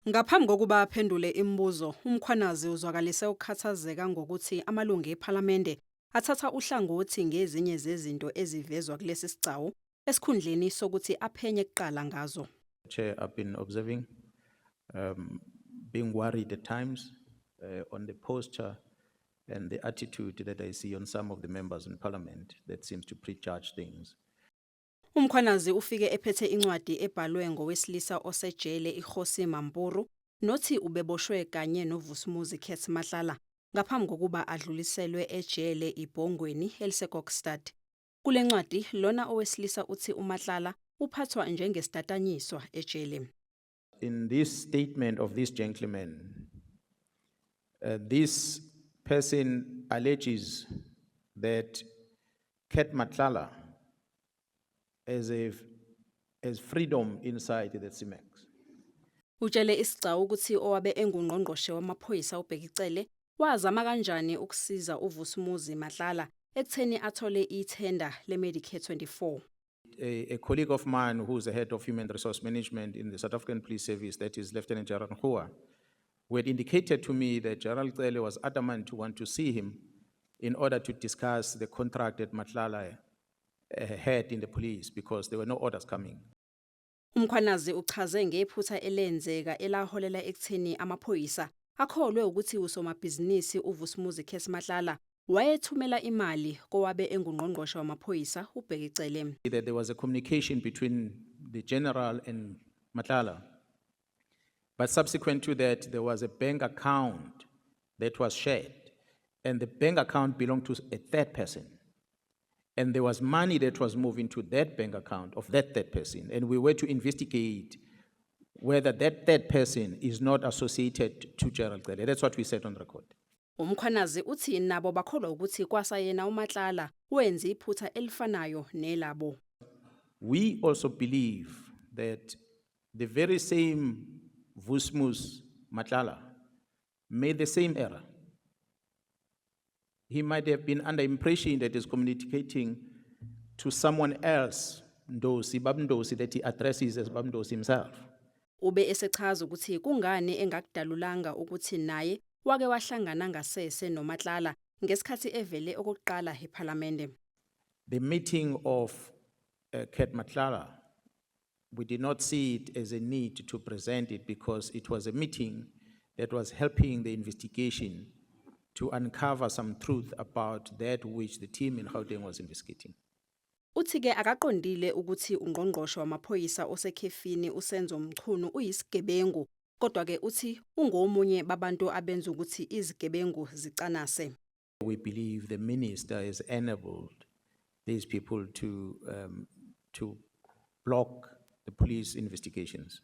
Ngaphambi kokuba aphendule imibuzo, uMkhwanazi uzwakalise ukukhathazeka ngokuthi amalungu ePhalamende athatha uhlangothi ngezinye zezinto ezivezwa kulesi sigcawu esikhundleni sokuthi aphenye kuqala ngazo. Chair, I've been observing, being worried at times on the posture and the attitude that I see on some of the members in Parliament that seems to prejudge things. uMkhwanazi ufike ephethe incwadi ebhalwe ngowesilisa osejele iKhosi Mampuru nothi ubeboshwe kanye noVusumuzi Khet Matlala ngaphambi kokuba adluliselwe ejele iBhongweni eliseKokstad. Kule ncwadi lona owesilisa uthi uMatlala uphathwa njengesitatanyiswa ejele. In this statement of this gentleman, this person alleges that Khet Matlala has freedom inside the CIMEX. Utshele isigcawu ukuthi owabe engungqongqoshe wamaphoyisa uBhekicele wazama kanjani ukusiza uVusumuzi Matlala ekutheni athole ithenda leMedicare 24. A colleague of mine who's the head of human resource management in the South African Police Service, that is Lieutenant General Nkua, who had indicated to me that General Cele was adamant to want to see him in order to discuss the contract that Matlala had in the police because there were no orders coming. uMkhwanazi uchaze ngephutha elenzeka elaholela ekutheni amaphoyisa akholwe ukuthi usomabhizinisi uVusumuzi Khet Matlala wayethumela imali kowabe engungqongqoshe wamaphoyisa uBhekicele. That there was a communication between the general and Matlala, but subsequent to that, there was a bank account that was shared, and the bank account belonged to a third person. And there was money that was moved into that bank account of that third person, and we were to investigate whether that third person is not associated to Gerald Cele. That's what we said on record. uMkhwanazi uthi nabo bakholwa ukuthi kwasayena uMatlala wenza iphutha elifanayo nelabo. We also believe that the very same Vusumuzi Matlala made the same error. He might have been under impression that he's communicating to someone else, Ndosi, Babndosi, that he addresses as Babndosi himself. Ube esechaza ukuthi kungani engakudalulanga ukuthi naye wake wahlangana ngasese noMatlala ngesikhathi evele okokuqala ePhalamende. The meeting of Khet Matlala, we did not see it as a need to present it because it was a meeting that was helping the investigation to uncover some truth about that which the team in Gauteng was investigating. Uthi ke akaqondile ukuthi ungqongqoshe wamaphoyisa osekhefini uSenzo Mchunu uyisigebengu, kodwa ke uthi ungomunye babantu abenza ukuthi izigebengu zicanase. We believe the minister has enabled these people to block the police investigations.